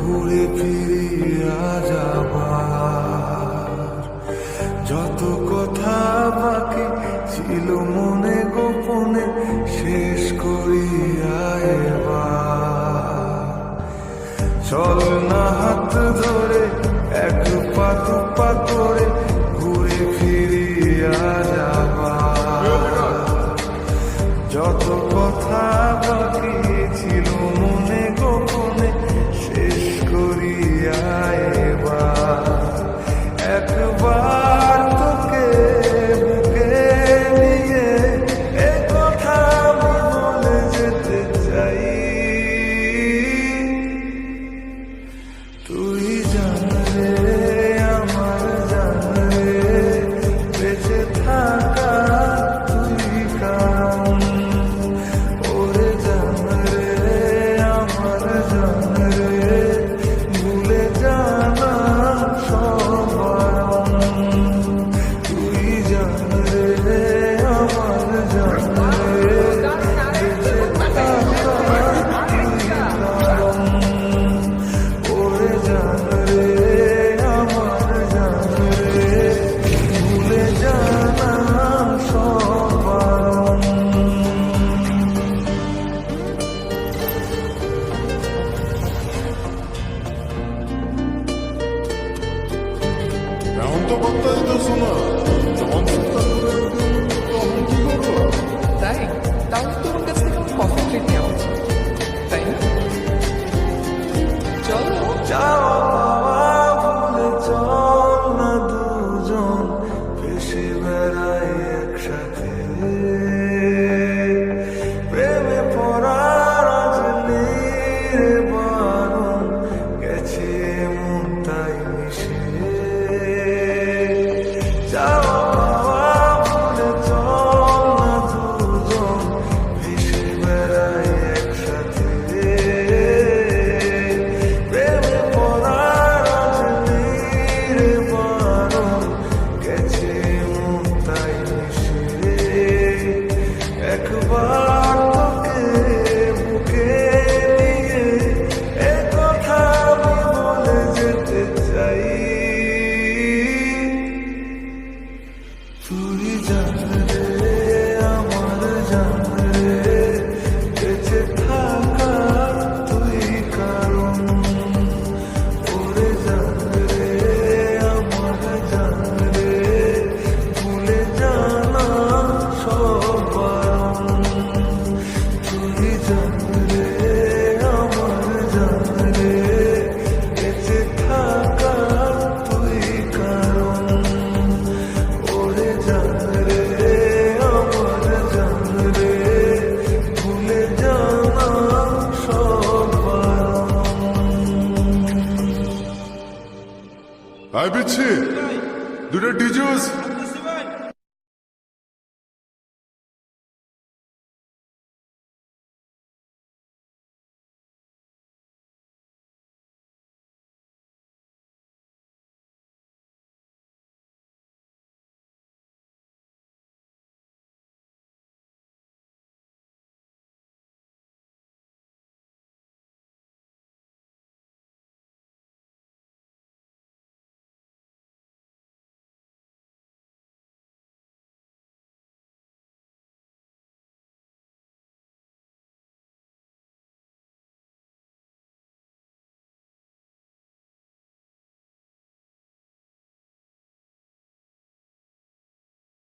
ঘুরে ফিরিয়া যাবার যত কথা বাকি ছিল মনে গোপনে শেষ করিয়া এবার চল না হাত ধরে এক পা দু পা করে ঘুরে ফিরিয়া যাবার যত কথা বাকি ছিল মনে গোপনে শেষ করিয়া এবার একবার তোকে বুকে নিয়ে এ কথা আমি বলে যেতে চাই। তুই জান রে আমার জান রে বেঁচে থাকা তুই কারণ ওরে জান রে আমার জান রে ভুলে জানা সব বারণ। তুই জান রে আমার জান রে বেঁচে থাকা তুই কারণ ওরে জান রে আমার জান রে ভুলে জানা সব বারণ। এখন তো বার্তা দিতেছ না, যখন চিন্তা করে তখন কি করবো? তাই তাহলে তোমার কাছ থেকে আমার কফি ট্রিট নেওয়া উচিত, তাই না? চলো যাওয়া পাওয়া ভুলে চল না দুজন ভেসে বেড়াই একসাথে প্রেমে পড়ার আজ নেই রে বারণ গেছে মন তাই মিশে। যাওয়া পাওয়া ভুলে চল না দুজন ভেসে বেড়াই একসাথে প্রেমে পড়ার আজ নেই রে বারণ গেছে মন তাই মিশে। একবার তোকে বুকে নিয়ে এ কথা আমি বলে যেতে চাই। তুই জান রে আমার জান রে বেঁচে থাকা তুই কারণ ওরে জান রে আমার জান রে ভুলে জানা সব বারণ। তুই জান রে আমার জান রে বেঁচে থাকা তুই কারণ ওরে জান রে আমার জান রে ভুলে জানা সব বারণ। আই বিচ্ছি দুটো ডিজুস